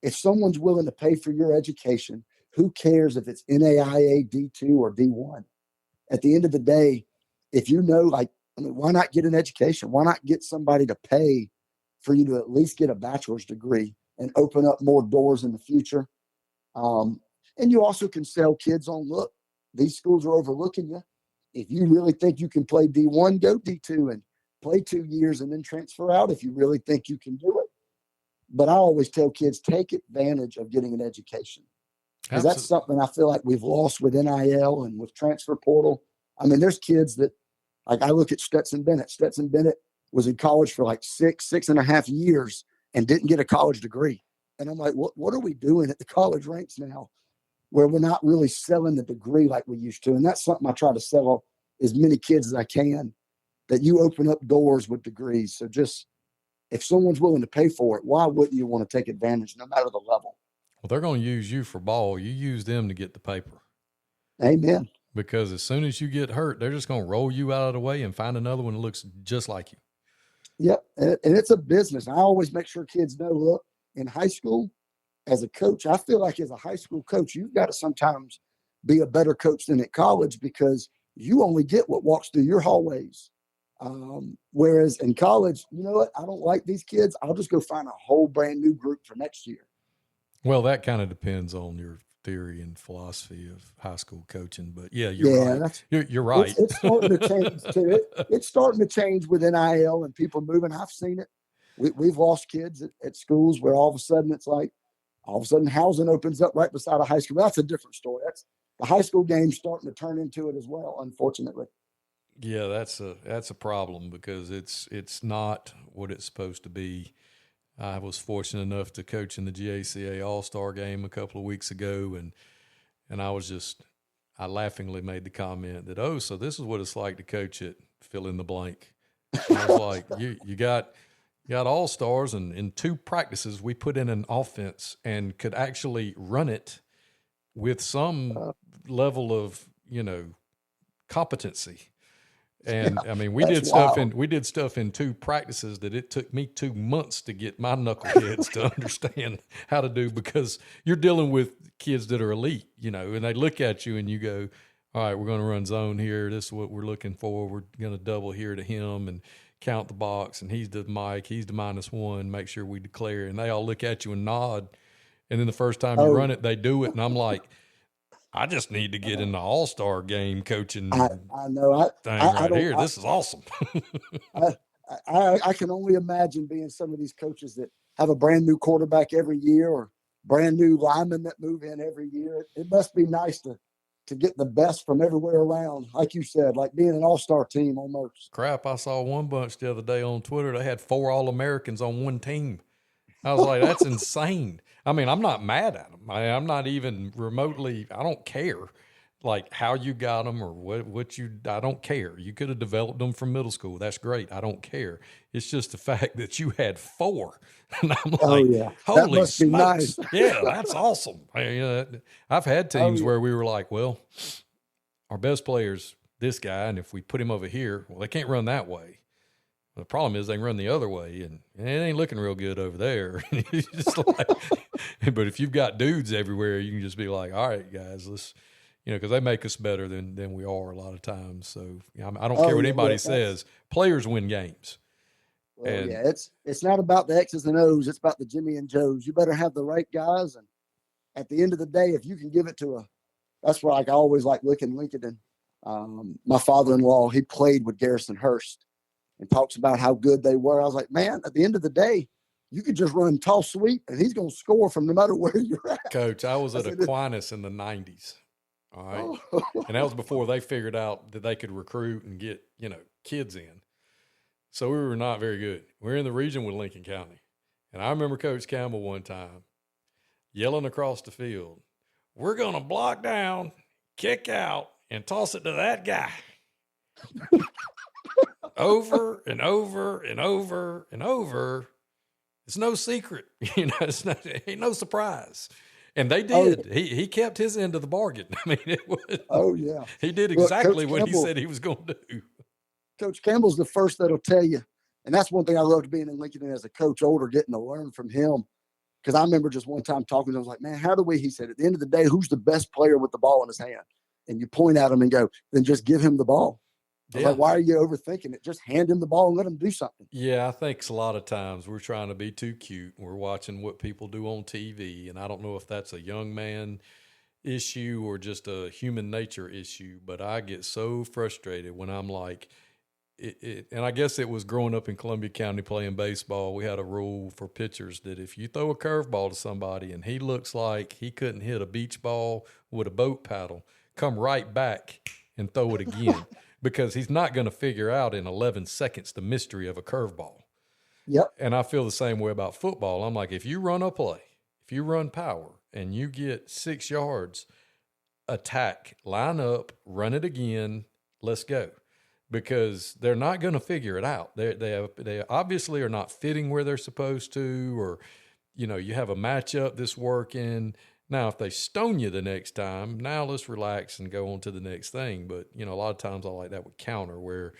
if someone's willing to pay for your education, who cares if it's NAIA D2 or D1? At the end of the day, if why not get an education? Why not get somebody to pay for you to at least get a bachelor's degree and open up more doors in the future? And you also can sell kids on, look, these schools are overlooking you. If you really think you can play D1, go D2 and play 2 years and then transfer out if you really think you can do it. But I always tell kids, take advantage of getting an education. Because that's something I feel like we've lost with NIL and with transfer portal. I mean, there's kids that, like I look at Stetson Bennett. Stetson Bennett was in college for like 6.5 years and didn't get a college degree. And I'm like, what are we doing at the college ranks now where we're not really selling the degree like we used to? And that's something I try to sell as many kids as I can, that you open up doors with degrees. So just, if someone's willing to pay for it, why wouldn't you want to take advantage no matter the level? Well, they're going to use you for ball. You use them to get the paper. Amen. Because as soon as you get hurt, they're just going to roll you out of the way and find another one that looks just like you. Yep. And it's a business. I always make sure kids know, look, in high school, as a coach, I feel like as a high school coach, you've got to sometimes be a better coach than at college because you only get what walks through your hallways. Whereas in college, you know what? I don't like these kids. I'll just go find a whole brand new group for next year. Well, that kind of depends on your theory and philosophy of high school coaching, but yeah, you're right. You're right. It's starting to change too. It's starting to change with NIL and people moving. I've seen it. We've lost kids at schools where all of a sudden it's like, all of a sudden housing opens up right beside a high school. That's a different story. That's the high school game starting to turn into it as well, unfortunately. Yeah, that's a problem because it's not what it's supposed to be. I was fortunate enough to coach in the GACA All-Star game a couple of weeks ago, and I laughingly made the comment that, so this is what it's like to coach it, fill in the blank. And I was like, you got All-Stars, and in 2 practices we put in an offense and could actually run it with some level of, competency. And I mean, we That's did wild. stuff in 2 practices that it took me 2 months to get my knuckleheads to understand how to do, because you're dealing with kids that are elite, and they look at you and you go, all right, we're going to run zone here. This is what we're looking for. We're going to double here to him and count the box. And he's the Mike. He's the -1. Make sure we declare. And they all look at you and nod. And then the first time you Oh, run it, they do it. And I'm like, I just need to get in the all-star game I, coaching I know. thing I right don't. here. This is awesome. I, I can only imagine being some of these coaches that have a brand new quarterback every year, or brand new linemen that move in every year. It must be nice to get the best from everywhere around. Like you said, like being an all-star team almost. Crap, I saw one bunch the other day on Twitter. They had 4 All-Americans on one team. I was like, that's insane. I mean, I'm not mad at them. I'm not even remotely, I don't care like how you got them or I don't care. You could have developed them from middle school. That's great. I don't care. It's just the fact that you had 4. And I'm Oh like, yeah, that holy must be smokes. nice. Yeah, that's awesome. I've had Oh teams yeah, where we were like, well, our best player's this guy. And if we put him over here, well, they can't run that way. The problem is they can run the other way, and it ain't looking real good over there. Just like, but if you've got dudes everywhere, you can just be like, all right, guys, let's, because they make us better than we are a lot of times. So I don't oh care what yeah. anybody Look, says. Players win games. well, And yeah. It's not about the X's and O's. It's about the Jimmy and Joes. You better have the right guys, and at the end of the day, if you can give it to that's why I always like looking Lincoln. And my father-in-law, he played with Garrison Hurst, and talks about how good they were. I was like, man, at the end of the day, you could just run toss sweep and he's going to score from no matter where you're at. Coach, I was I at said, Aquinas in the 90s. All right. oh, And that was before they figured out that they could recruit and get, kids in. So we were not very good. We're in the region with Lincoln County. And I remember Coach Campbell one time yelling across the field, we're going to block down, kick out, and toss it to that guy. Over and over and over and over. It's no secret. Ain't no surprise. And they did. yeah. He kept his end of the bargain. I mean, Oh, yeah. he did Look, exactly what he said he was going to do. Coach Campbell's the first that'll tell you. And that's one thing I loved being in Lincoln as a coach, older, getting to learn from him. Because I remember just one time talking to him, I was like, man, how do we, he said, at the end of the day, who's the best player with the ball in his hand? And you point at him and go, then just give him the ball. I was like, why are you overthinking it? Just hand him the ball and let him do something. Yeah, I think a lot of times we're trying to be too cute. We're watching what people do on TV. And I don't know if that's a young man issue or just a human nature issue, but I get so frustrated when I'm like, and I guess it was growing up in Columbia County playing baseball. We had a rule for pitchers that if you throw a curveball to somebody and he looks like he couldn't hit a beach ball with a boat paddle, come right back and throw it again because he's not going to figure out in 11 seconds the mystery of a curveball. Yep. And I feel the same way about football. I'm like, if you run a play, if you run power and you get 6 yards, attack, line up, run it again, let's go. Because they're not going to figure it out. They obviously are not fitting where they're supposed to, or, you have a matchup that's working. Now, if they stone you the next time, now let's relax and go on to the next thing. But, a lot of times I like that with counter where,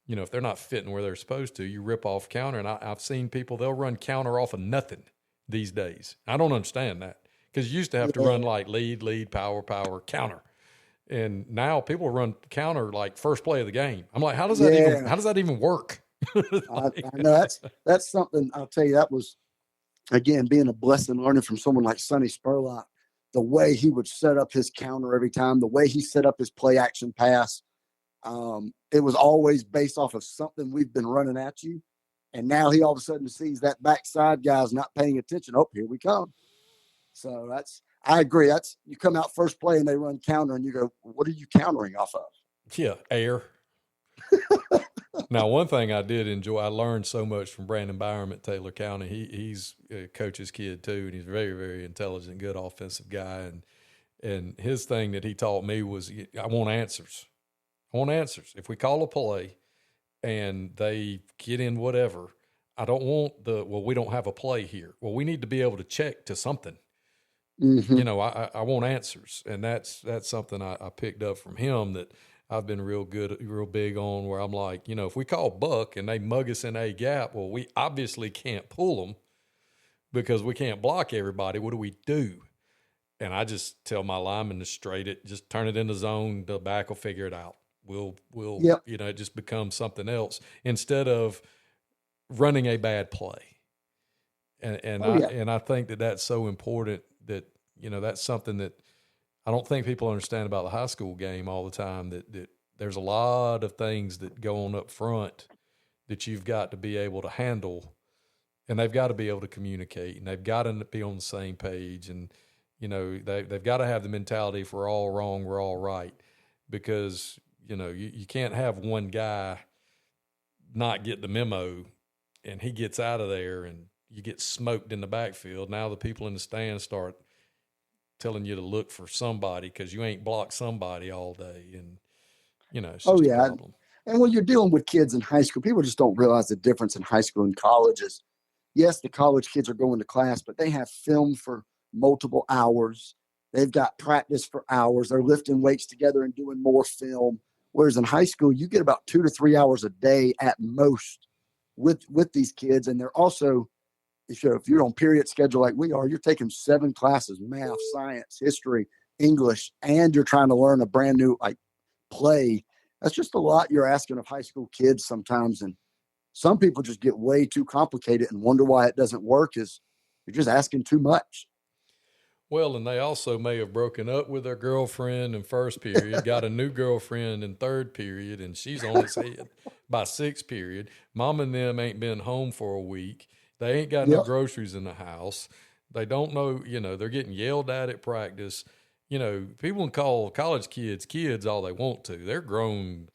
if they're not fitting where they're supposed to, you rip off counter. And I've seen people, they'll run counter off of nothing these days. I don't understand that because you used to have to run like lead, power, counter. And now people run counter like first play of the game. I'm like, how does that even work? I know that's something I'll tell you. That was, again, being a blessing, learning from someone like Sonny Spurlock, the way he would set up his counter every time, the way he set up his play action pass. It was always based off of something we've been running at you. And now he all of a sudden sees that backside guy's not paying attention. Oh, here we come. So I agree. You come out first play and they run counter and you go, what are you countering off of? Yeah, air. Now, one thing I did enjoy, I learned so much from Brandon Byram at Taylor County. He's a coach's kid too, and he's a very, very intelligent, good offensive guy. And his thing that he taught me was, I want answers. I want answers. If we call a play and they get in whatever, I don't want we don't have a play here. Well, we need to be able to check to something. Mm-hmm. I want answers. And that's something I picked up from him that I've been real big on where I'm like, if we call buck and they mug us in A gap, well, we obviously can't pull them because we can't block everybody. What do we do? And I just tell my linemen to straight it, just turn it into zone. The back will figure it out. We'll Yep. it just becomes something else instead of running a bad play. And I think that that's so important that, that's something that I don't think people understand about the high school game all the time, that there's a lot of things that go on up front that you've got to be able to handle, and they've got to be able to communicate, and they've got to be on the same page. And, they've got to have the mentality, if we're all wrong, we're all right, because, you can't have one guy not get the memo and he gets out of there and you get smoked in the backfield. Now the people in the stands start telling you to look for somebody because you ain't blocked somebody all day. And, it's just a problem. And when you're dealing with kids in high school, people just don't realize the difference in high school and colleges. Yes, the college kids are going to class, but they have film for multiple hours. They've got practice for hours. They're lifting weights together and doing more film. Whereas in high school, you get about 2 to 3 hours a day at most with these kids. And they're also, if you're on period schedule like we are, you're taking 7 classes, math, science, history, English, and you're trying to learn a brand new play. That's just a lot you're asking of high school kids sometimes. And some people just get way too complicated and wonder why it doesn't work, is you're just asking too much. Well, and they also may have broken up with their girlfriend in first period, got a new girlfriend in third period, and she's on his head by sixth period. Mom and them ain't been home for a week. They ain't got no groceries in the house. They don't know, they're getting yelled at practice. People can call college kids all they want to. They're grown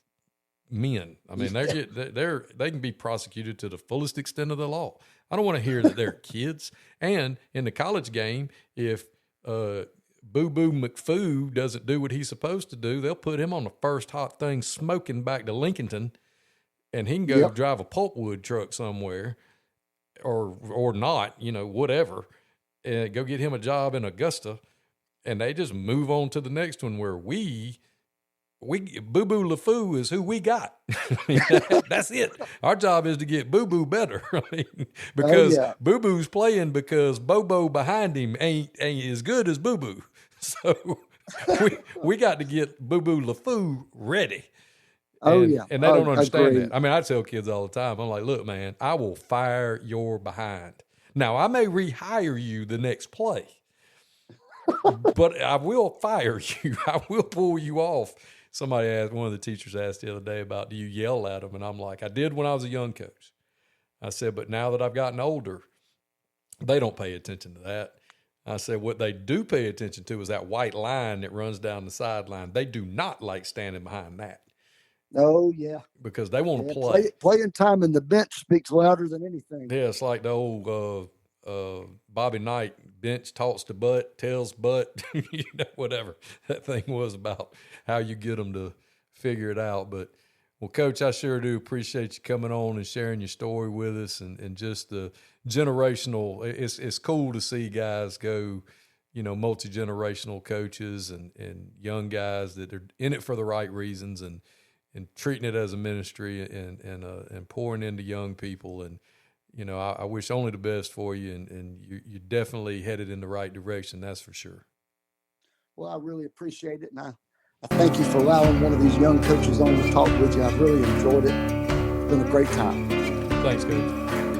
men. I mean, they can be prosecuted to the fullest extent of the law. I don't want to hear that they're kids. And in the college game, if Boo-Boo McFoo doesn't do what he's supposed to do, they'll put him on the first hot thing smoking back to Lincolnton, and he can go drive a pulpwood truck somewhere or not, whatever, and go get him a job in Augusta, and they just move on to the next one where we Boo-Boo LaFoo is who we got. That's it. Our job is to get Boo-Boo better. Because Boo-Boo's playing because Bobo behind him ain't as good as Boo-Boo. So we got to get Boo-Boo LaFoo ready. And they don't understand that. I mean, I tell kids all the time, I'm like, look, man, I will fire your behind. Now, I may rehire you the next play, but I will fire you. I will pull you off. Somebody asked, one of the teachers asked the other day about, do you yell at them? And I'm like, I did when I was a young coach. I said, but now that I've gotten older, they don't pay attention to that. I said, what they do pay attention to is that white line that runs down the sideline. They do not like standing behind that. Oh, yeah. Because they want to play. Playing time in the bench speaks louder than anything. Yeah, it's like the old Bobby Knight, bench talks to butt, tells butt, whatever that thing was about, how you get them to figure it out. But, well, Coach, I sure do appreciate you coming on and sharing your story with us, and just the generational. It's cool to see guys go, multi-generational coaches and young guys that are in it for the right reasons and treating it as a ministry and pouring into young people. And, I wish only the best for you, and you're definitely headed in the right direction, that's for sure. Well, I really appreciate it, and I thank you for allowing one of these young coaches on to talk with you. I've really enjoyed it. It's been a great time. Thanks, Coach.